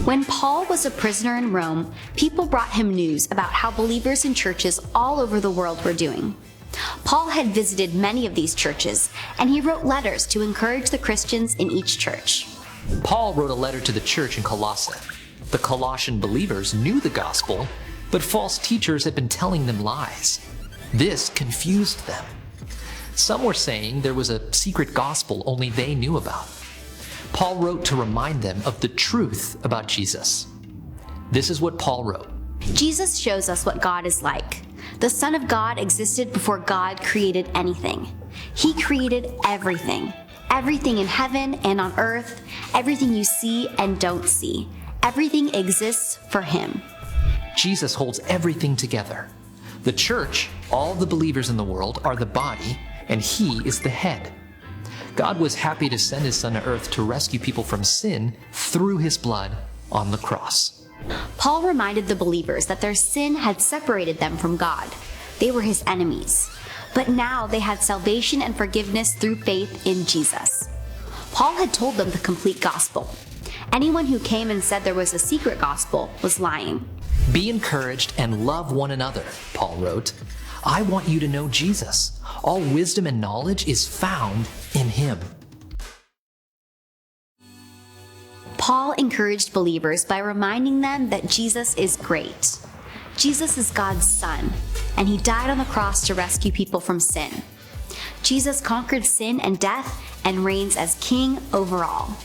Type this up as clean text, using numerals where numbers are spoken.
When Paul was a prisoner in Rome, people brought him news about how believers in churches all over the world were doing. Paul had visited many of these churches, and he wrote letters to encourage the Christians in each church. Paul wrote a letter to the church in Colossae. The Colossian believers knew the gospel, but false teachers had been telling them lies. This confused them. Some were saying there was a secret gospel only they knew about. Paul wrote to remind them of the truth about Jesus. This is what Paul wrote. Jesus shows us what God is like. The Son of God existed before God created anything. He created everything. Everything in heaven and on earth, everything you see and don't see. Everything exists for him. Jesus holds everything together. The church, all the believers in the world, are the body, and he is the head. God was happy to send his Son to earth to rescue people from sin through his blood on the cross. Paul reminded the believers that their sin had separated them from God. They were his enemies. But now they had salvation and forgiveness through faith in Jesus. Paul had told them the complete gospel. Anyone who came and said there was a secret gospel was lying. Be encouraged and love one another, Paul wrote. I want you to know Jesus. All wisdom and knowledge is found in him. Paul encouraged believers by reminding them that Jesus is great. Jesus is God's Son, and he died on the cross to rescue people from sin. Jesus conquered sin and death and reigns as King over all.